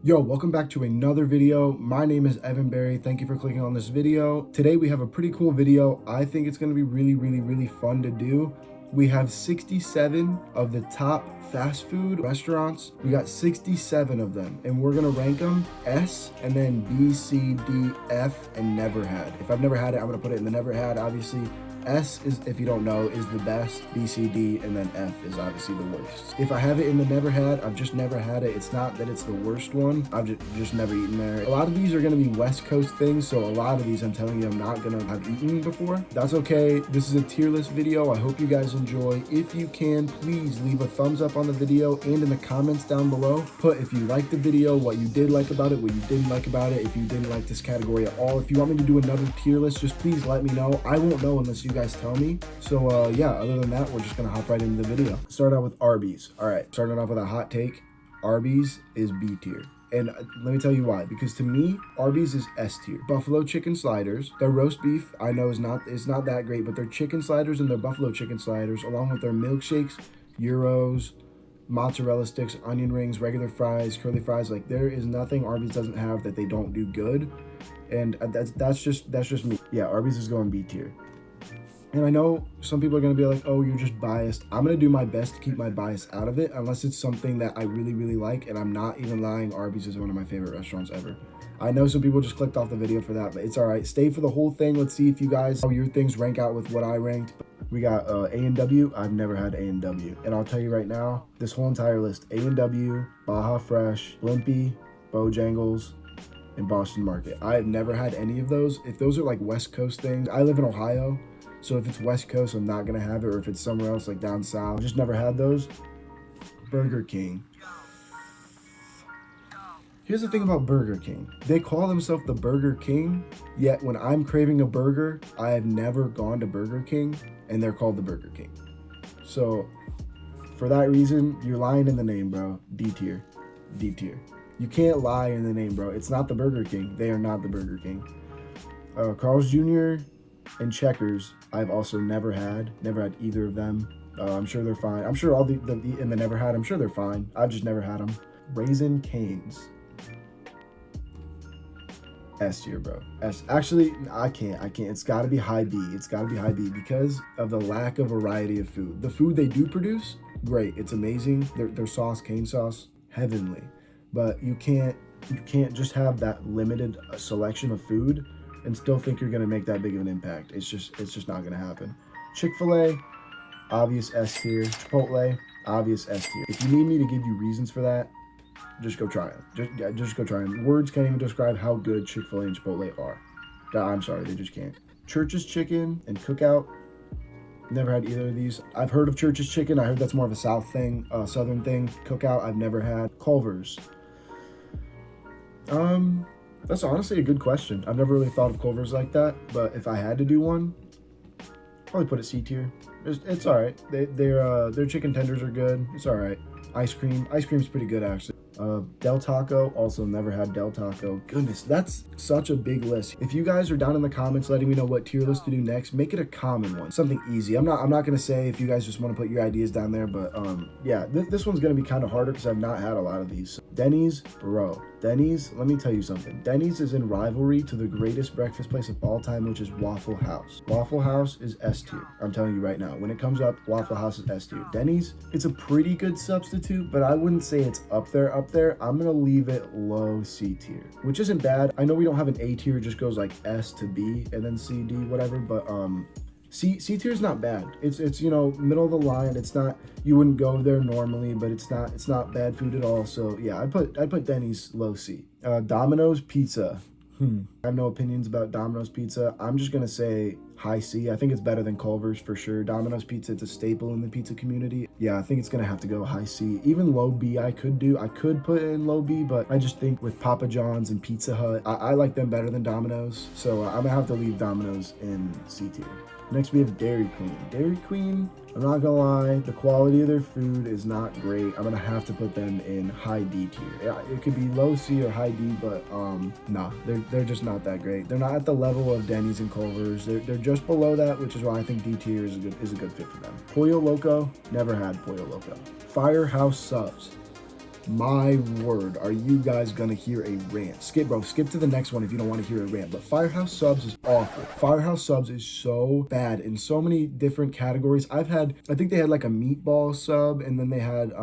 Yo, welcome back to another video. My name is Evan Berry. Thank you for clicking on this video. Today we have a pretty cool video. I think it's going to be really fun to do. We have 67 of the top fast food restaurants. We got 67 of them, and we're gonna rank them S and then B, C, D, F, and never had. If I've never had it, I'm gonna put it in the never had, obviously. S is, if you don't know, is the best. B, C, D, and then F is obviously the worst. If I have it in the never had, I've just never had it. It's not that it's the worst one. I've just never eaten there. A lot of these are gonna be West Coast things, so a lot of these I'm telling you I'm not gonna have eaten before. That's okay. This is a tier list video. I hope you guys enjoy. If you can, please leave a thumbs up on the video and in the comments down below. Put if you liked the video, what you did like about it, what you didn't like about it, if you didn't like this category at all. If you want me to do another tier list, just please let me know. I won't know unless you guys tell me. So yeah, other than that, we're just gonna hop right into the video. Start out with Arby's. All right, starting off with a hot take. Arby's is B tier. And let me tell you why. Because to me, Arby's is S tier. Buffalo chicken sliders. Their roast beef, I know is not that great, but their chicken sliders and their buffalo chicken sliders, along with their milkshakes, gyros, mozzarella sticks, onion rings, regular fries, curly fries, like there is nothing Arby's doesn't have that they don't do good. And that's just me. Yeah, Arby's is going B tier. And I know some people are going to be like, oh, you're just biased. I'm going to do my best to keep my bias out of it, unless it's something that I really like. And I'm not even lying. Arby's is one of my favorite restaurants ever. I know some people just clicked off the video for that, but it's all right. Stay for the whole thing. Let's see if you guys, how your things rank out with what I ranked. We got A&W. I've never had A&W. And I'll tell you right now, this whole entire list, A&W, Baja Fresh, Blimpie, Bojangles, and Boston Market. I have never had any of those. If those are like West Coast things, I live in Ohio. So if it's West Coast, I'm not gonna have it, or if it's somewhere else like down south, I've just never had those. Burger King. Here's the thing about Burger King. They call themselves the Burger King, yet when I'm craving a burger, I have never gone to Burger King, and they're called the Burger King. So for that reason, you're lying in the name, bro. D tier. D tier. You can't lie in the name, bro. It's not the Burger King. They are not the Burger King. Carl's Jr. and Checkers, I've also never had either of them. I'm sure they're fine. I'm sure all the in the never had, I'm sure they're fine. I've just never had them. Raising Cane's. S tier, bro. S. Actually, I can't. It's gotta be high B. It's gotta be high B because of the lack of variety of food. The food they do produce, great. It's amazing. Their sauce, cane sauce, heavenly. But you can't just have that limited selection of food and still think you're gonna make that big of an impact. It's just not gonna happen. Chick-fil-A, obvious S tier. Chipotle, obvious S tier. If you need me to give you reasons for that, just go try them. Just go try them. Words can't even describe how good Chick-fil-A and Chipotle are. I'm sorry, they just can't. Church's Chicken and Cookout, never had either of these. I've heard of Church's Chicken. I heard that's more of a southern thing. Cookout, I've never had. Culver's. That's honestly a good question. I've never really thought of Culver's like that, but if I had to do one, probably put it C tier. It's all right. Their chicken tenders are good. It's all right. Ice cream's pretty good actually. Del Taco, also never had Del Taco. Goodness, that's such a big list. If you guys are down in the comments letting me know what tier list to do next, make it a common one, something easy. I'm not gonna say if you guys just want to put your ideas down there, but yeah, this one's gonna be kind of harder because I've not had a lot of these. Denny's, bro. Denny's, let me tell you something. Denny's is in rivalry to the greatest breakfast place of all time, which is Waffle House. Waffle House is S tier. I'm telling you right now. When it comes up, Waffle House is S tier. Denny's, it's a pretty good substitute, but I wouldn't say it's up there. I'm gonna leave it low C tier, which isn't bad. I know we don't have an A tier, it just goes like S to B and then C, D, whatever, but C tier is not bad. It's you know, middle of the line. It's not, you wouldn't go there normally, but it's not bad food at all. So yeah, I'd put Denny's low C. Domino's Pizza. I have no opinions about Domino's Pizza. I'm just gonna say high C. I think it's better than Culver's for sure. Domino's Pizza, it's a staple in the pizza community. Yeah, I think it's gonna have to go high C. Even low B I could put in low B, but I just think with Papa John's and Pizza Hut, I like them better than Domino's. So I'm gonna have to leave Domino's in C tier. Next we have Dairy Queen. Dairy Queen, I'm not gonna lie, the quality of their food is not great. I'm gonna have to put them in high D tier. It could be low C or high D, but nah, they're just not that great. They're not at the level of Denny's and Culver's. They're just below that, which is why I think D tier is a good fit for them. Pollo Loco, never had Pollo Loco. Firehouse Subs. My word, are you guys gonna hear a rant? Skip to the next one if you don't want to hear a rant. But Firehouse Subs is awful. Firehouse Subs is so bad in so many different categories. I think they had like a meatball sub, and then they had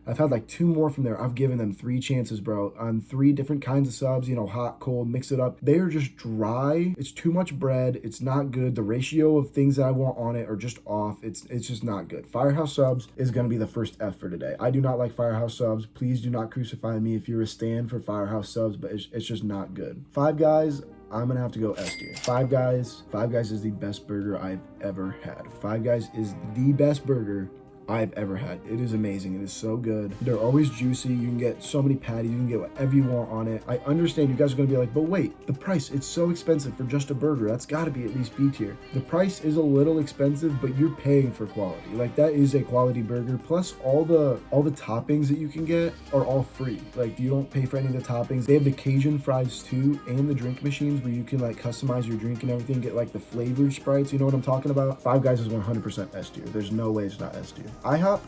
I've had like 2 more from there. I've given them 3 chances, bro, on 3 different kinds of subs, you know, hot, cold, mix it up. They are just dry. It's too much bread. It's not good. The ratio of things that I want on it are just off. It's just not good. Firehouse Subs is going to be the first F for today. I do not like Firehouse Subs. Please do not crucify me if you're a stan for Firehouse Subs, but it's just not good. Five Guys, I'm gonna have to go S tier. Five Guys is the best burger I've ever had. Five Guys is the best burger I've ever had. It is amazing. It is so good. They're always juicy. You can get so many patties. You can get whatever you want on it. I understand you guys are going to be like, but wait, the price, it's so expensive for just a burger. That's got to be at least B tier. The price is a little expensive, but you're paying for quality. Like, that is a quality burger. Plus all the toppings that you can get are all free. Like, you don't pay for any of the toppings. They have the Cajun fries too, and the drink machines where you can like customize your drink and everything, get like the flavored Sprites. You know what I'm talking about? Five Guys is 100% S tier. There's no way it's not S tier. IHOP,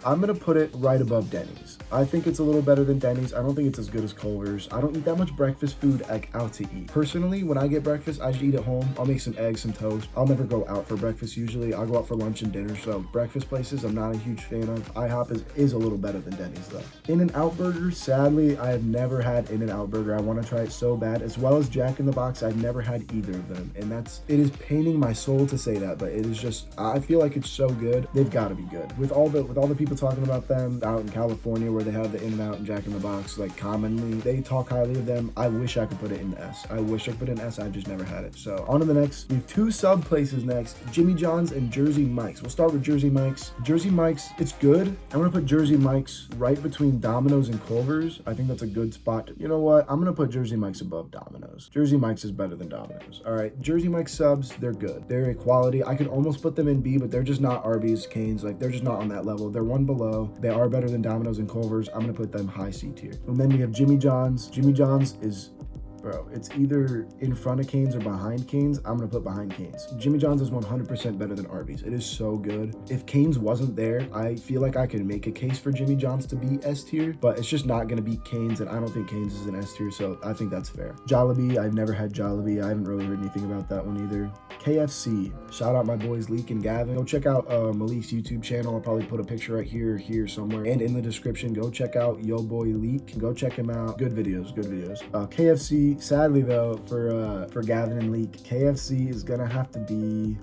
I'm gonna put it right above Denny's. I think it's a little better than Denny's. I don't think it's as good as Culver's. I don't eat that much breakfast food like out to eat. Personally, when I get breakfast, I just eat at home. I'll make some eggs, some toast. I'll never go out for breakfast usually. I'll go out for lunch and dinner. So breakfast places, I'm not a huge fan of. IHOP is a little better than Denny's though. In-N-Out Burger, sadly, I have never had In-N-Out Burger. I want to try it so bad. As well as Jack in the Box, I've never had either of them. And it is paining my soul to say that, but it is just, I feel like it's so good. They've got to be good. With all the people talking about them out in California where they have the In-N-Out and Jack in the Box, like commonly, they talk highly of them. I wish I could put it in S. I wish I could put it in S. I've just never had it. So on to the next. We have 2 sub places next, Jimmy John's and Jersey Mike's. We'll start with Jersey Mike's. Jersey Mike's, it's good. I'm gonna put Jersey Mike's right between Domino's and Culver's. I think that's a good spot. You know what? I'm gonna put Jersey Mike's above Domino's. Jersey Mike's is better than Domino's. All right, Jersey Mike's subs, they're good. They're a quality. I could almost put them in B, but they're just not Arby's, Cane's. Like, they're just not on that level. They're one below. They are better than Domino's and Culver's. I'm gonna put them high C tier. And then we have Jimmy John's. Jimmy John's is, bro, it's either in front of Cane's or behind Cane's. I'm gonna put behind Cane's. Jimmy John's is 100% better than Arby's. It is so good. If Cane's wasn't there, I feel like I could make a case for Jimmy John's to be S tier, but it's just not gonna be Cane's, and I don't think Cane's is an S tier, so I think that's fair. Jollibee, I've never had Jollibee. I haven't really heard anything about that one either. KFC, shout out my boys Leek and Gavin. Go check out Malik's YouTube channel. I'll probably put a picture right here somewhere, and in the description. Go check out yo boy Leek. Go check him out. Good videos. KFC, sadly though, for Gavin and Leek, KFC is gonna have to be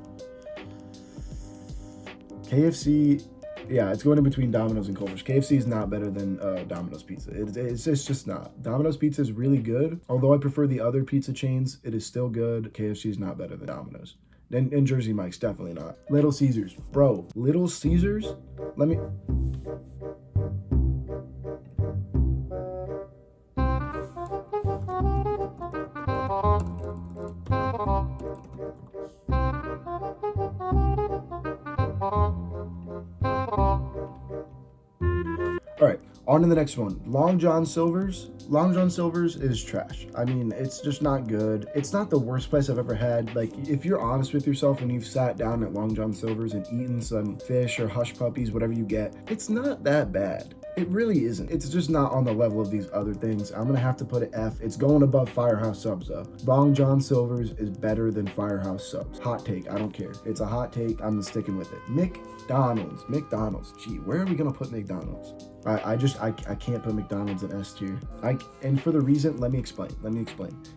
KFC. Yeah, it's going in between Domino's and Culver's. KFC is not better than Domino's Pizza. It's just not. Domino's Pizza is really good. Although I prefer the other pizza chains, it is still good. KFC is not better than Domino's. And Jersey Mike's, definitely not. Little Caesars. Bro, Little Caesars? Let me... All right, on to the next one. Long John Silver's. Long John Silver's is trash. I mean, it's just not good. It's not the worst place I've ever had. Like, if you're honest with yourself and you've sat down at Long John Silver's and eaten some fish or hush puppies, whatever you get, it's not that bad. It really isn't. It's just not on the level of these other things. I'm gonna have to put it F. It's going above Firehouse Subs though. Long John Silver's is better than Firehouse Subs. Hot take, I don't care. It's a hot take, I'm sticking with it. McDonald's. Gee, where are we gonna put McDonald's? I can't put McDonald's in S tier. And for the reason, let me explain.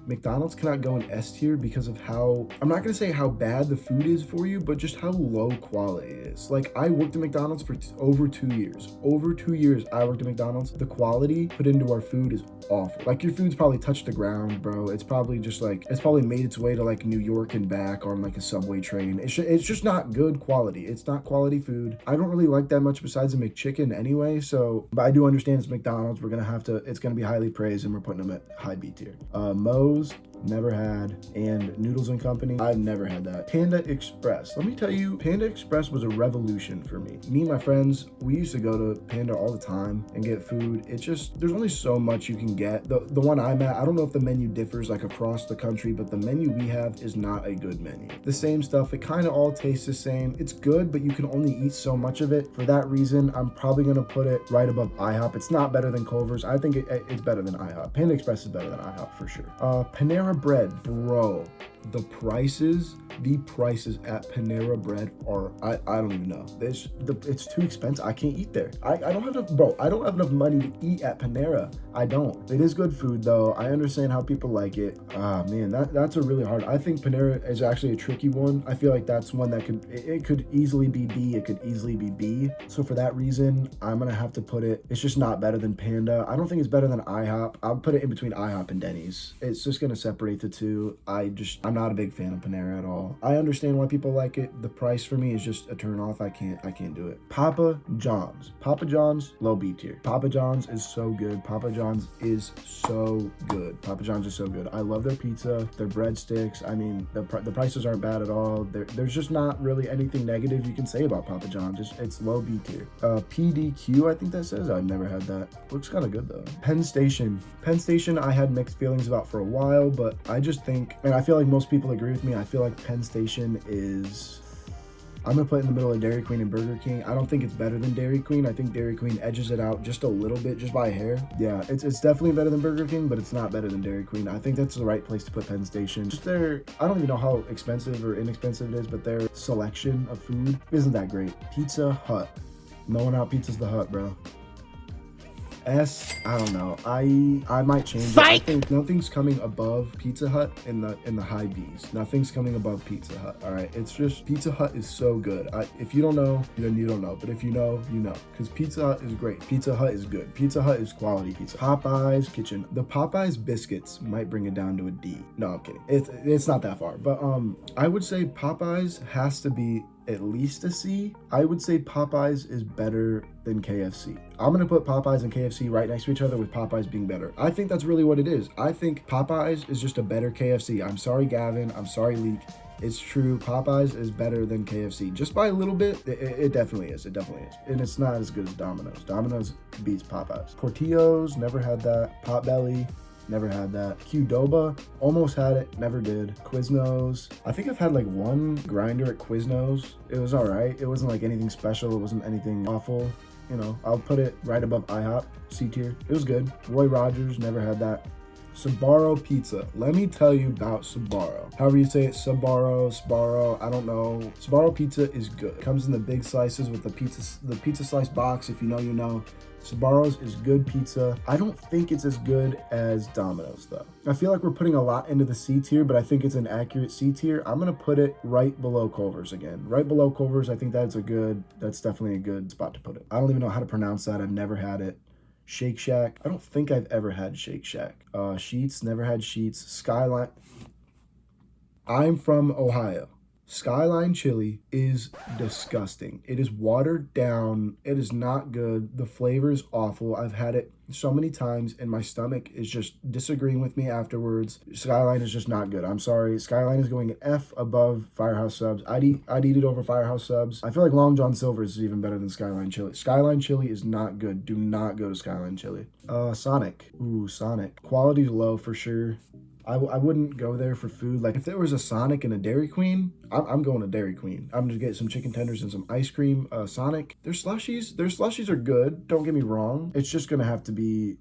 McDonald's cannot go in S tier because of how, I'm not gonna say how bad the food is for you, but just how low quality it is. Like, I worked at McDonald's for over 2 years. Over 2 years I worked at McDonald's. The quality put into our food is awful. Like, your food's probably touched the ground, bro. It's probably just like, it's probably made its way to like New York and back on like a subway train. It's just not good quality. It's not quality food. I don't really like that much besides a McChicken anyway, so, but I do understand it's McDonald's. It's gonna be highly praised, and we're putting them at high B tier. Moe's, never had. And Noodles and Company, I've never had that. Panda Express, let me tell you, Panda Express was a revolution for me. Me and my friends, we used to go to Panda all the time and get food. It's just, there's only so much you can get. The one I'm at, I don't know if the menu differs like across the country, but the menu we have is not a good menu. The same stuff, it kind of all tastes the same. It's good, but you can only eat so much of it. For that reason, I'm probably gonna put it right above IHOP. It's not better than Culver's. I think it's better than IHOP. Panda Express is better than IHOP for sure. Panera Bread, bro. The prices at Panera Bread are, I don't even know. It's too expensive. I can't eat there. I don't have enough, bro. I don't have enough money to eat at Panera. I don't. It is good food though. I understand how people like it. Man, that's a really hard. I think Panera is actually a tricky one. I feel like that's one that could easily be B. It could easily be B. So for that reason, I'm gonna have to put it. It's just not better than Panda. I don't think it's better than IHOP. I'll put it in between IHOP and Denny's. It's just gonna separate the two. I'm not a big fan of Panera at all. I understand why people like it. The price for me is just a turn off. I can't do it. Papa John's. Papa John's, low B tier. Papa John's is so good. Papa John's is so good. Papa John's is so good. I love their pizza, their breadsticks. I mean, the prices aren't bad at all. There's just not really anything negative you can say about Papa John's. It's low B tier. PDQ, I think that says. I've never had that. Looks kind of good though. Penn Station. Penn Station, I had mixed feelings about for a while, but I just think, and I feel like most people agree with me, I feel like Penn Station is, I'm gonna put it in the middle of Dairy Queen and Burger King. I don't think it's better than Dairy Queen. I think Dairy Queen edges it out just a little bit, just by a hair. Yeah, it's definitely better than Burger King, but it's not better than Dairy Queen. I think that's the right place to put Penn Station. Just their, I don't even know how expensive or inexpensive it is, but their selection of food isn't that great. Pizza Hut. No one out pizzas the Hut, bro. I don't know. I might change it. I think nothing's coming above Pizza Hut in the high B's. Nothing's coming above Pizza Hut. All right, it's just Pizza Hut is so good. If you don't know, then you don't know. But if you know, you know, because Pizza Hut is great. Pizza Hut is good. Pizza Hut is quality pizza. Popeyes kitchen. The Popeyes biscuits might bring it down to a D. No, I'm kidding. It's not that far. But I would say Popeyes has to be at least a C. I would say Popeyes is better than KFC. I'm gonna put Popeyes and KFC right next to each other, with Popeyes being better. I think that's really what it is. I think Popeyes is just a better KFC. I'm sorry, Gavin. I'm sorry, Leak. It's true. Popeyes is better than KFC. Just by a little bit, it definitely is. It definitely is. And it's not as good as Domino's. Domino's beats Popeyes. Portillo's, never had that. Potbelly, never had that. Qdoba, almost had it, never did. Quiznos, I think I've had like one grinder at Quiznos. It was all right. It wasn't like anything special. It wasn't anything awful. You know, I'll put it right above IHOP, C tier. It was good. Roy Rogers, never had that. Sbarro Pizza. Let me tell you about Sbarro. However you say it, Sbarro, I don't know. Sbarro Pizza is good. Comes in the big slices with the pizza slice box. If you know, you know. Sbarro's is good pizza. I don't think it's as good as Domino's though. I feel like we're putting a lot into the C tier, but I think it's an accurate C tier. I'm gonna put it right below Culver's again. Right below Culver's, I think that's definitely a good spot to put it. I don't even know how to pronounce that. I've never had it. Shake Shack. I don't think I've ever had Shake Shack. Sheets, never had Sheets. Skyline. I'm from Ohio. Skyline chili is disgusting. It is watered down. It is not good. The flavor is awful. I've had it so many times and my stomach is just disagreeing with me afterwards. Skyline is just not good. I'm sorry. Skyline is going an F above Firehouse Subs. I'd eat it over Firehouse Subs. I feel like Long John Silver's is even better than Skyline chili. Skyline chili is not good. Do not go to Skyline chili. Sonic. Ooh, Sonic. Quality's low for sure. I wouldn't go there for food. Like if there was a Sonic and a Dairy Queen, I'm going to Dairy Queen. I'm gonna get some chicken tenders and some ice cream. Sonic, their slushies are good. Don't get me wrong. It's just gonna have to be,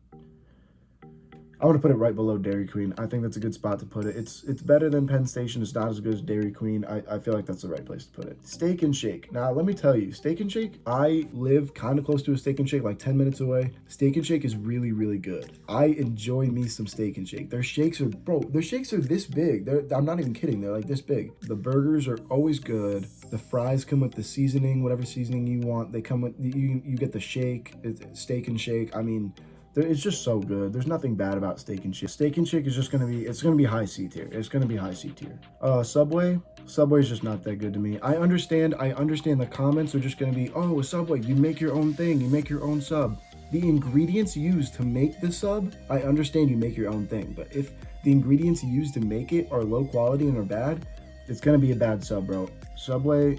I want to put it right below Dairy Queen. I think that's a good spot to put it. It's better than Penn Station. It's not as good as Dairy Queen. I feel like that's the right place to put it. Steak and Shake. Now, let me tell you, Steak and Shake, I live kind of close to a Steak and Shake, like 10 minutes away. Steak and Shake is really, really good. I enjoy me some Steak and Shake. Their shakes are this big. I'm not even kidding. They're like this big. The burgers are always good. The fries come with the seasoning, whatever seasoning you want. They come with, you get the shake, Steak and Shake. I mean, it's just so good. There's nothing bad about Steak and Shake. Steak and Shake is just gonna be high C tier. It's gonna be high C tier. Subway is just not that good to me. I understand the comments are just gonna be, oh, Subway, you make your own thing, you make your own sub. The ingredients used to make the sub, I understand you make your own thing, but if the ingredients used to make it are low quality and are bad, it's gonna be a bad sub, bro. Subway,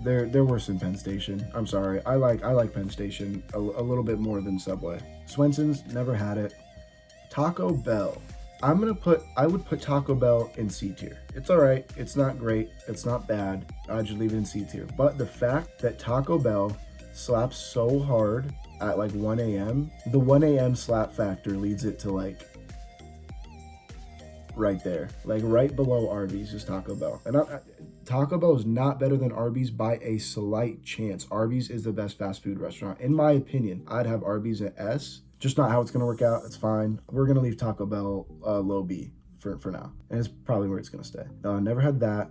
they're worse than Penn Station. I'm sorry. I like Penn Station a little bit more than Subway. Swenson's, never had it. Taco Bell. I would put Taco Bell in C tier. It's all right. It's not great. It's not bad. I'd just leave it in C tier. But the fact that Taco Bell slaps so hard at like 1 a.m., the 1 a.m. slap factor leads it to like right there, like right below Arby's is Taco Bell. And Taco Bell is not better than Arby's by a slight chance. Arby's is the best fast food restaurant. In my opinion, I'd have Arby's at S. Just not how it's gonna work out. It's fine. We're gonna leave Taco Bell low B for now. And it's probably where it's gonna stay. Never had that.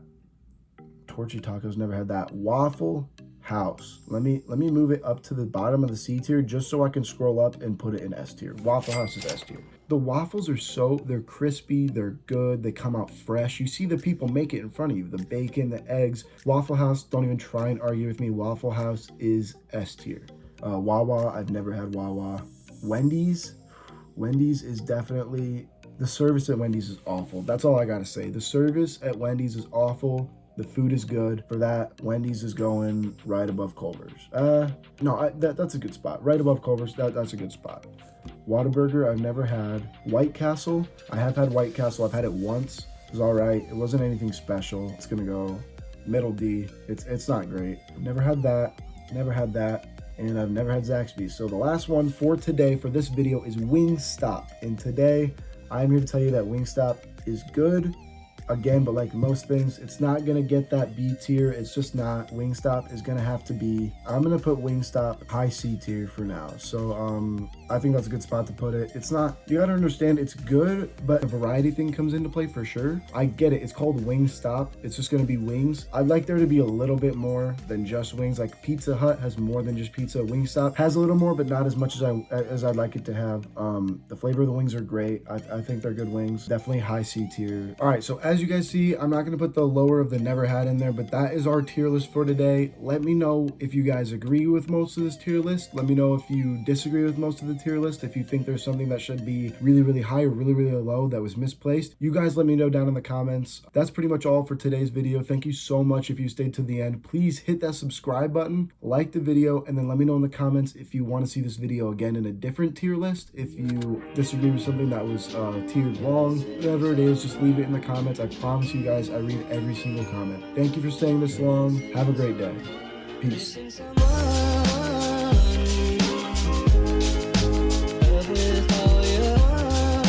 Torchy Tacos, never had that. Waffle House. Let me move it up to the bottom of the C tier just so I can scroll up and put it in S tier. Waffle House is S tier. The waffles are they're crispy, they're good, they come out fresh. You see the people make it in front of you. The bacon, the eggs. Waffle House, don't even try and argue with me. Waffle House is S tier. Wawa, I've never had Wawa. Wendy's is definitely, the service at Wendy's is awful. That's all I gotta say. The service at Wendy's is awful. The food is good. For that, Wendy's is going right above Culver's. No, that's a good spot. Right above Culver's, that's a good spot. Whataburger, I've never had. White Castle, I have had White Castle. I've had it once. It was all right. It wasn't anything special. It's gonna go middle D. It's not great. Never had that. Never had that. And I've never had Zaxby's. So the last one for today, for this video, is Wingstop. And today, I'm here to tell you that Wingstop is good. Again, but like most things, it's not gonna get that B tier. It's just not. Wingstop is gonna have to be, I'm gonna put Wingstop high C tier for now. So I think that's a good spot to put it. It's not, you gotta understand, it's good, but a variety thing comes into play for sure. I get it. It's called Wingstop. It's just gonna be wings. I'd like there to be a little bit more than just wings. Like Pizza Hut has more than just pizza. Wingstop has a little more, but not as much as I'd like it to have. The flavor of the wings are great. I think they're good wings. Definitely high C tier. All right, so as you guys see, I'm not gonna put the lower of the never had in there, but that is our tier list for today. Let me know if you guys agree with most of this tier list. Let me know if you disagree with most of the tier list. If you think there's something that should be really, really high or really, really low that was misplaced, you guys let me know down in the comments. That's pretty much all for today's video. Thank you so much if you stayed to the end. Please hit that subscribe button, like the video, and then let me know in the comments if you want to see this video again in a different tier list. If you disagree with something that was tiered wrong, whatever it is, just leave it in the comments. I promise you guys, I read every single comment. Thank you for staying this long. Have a great day. Peace.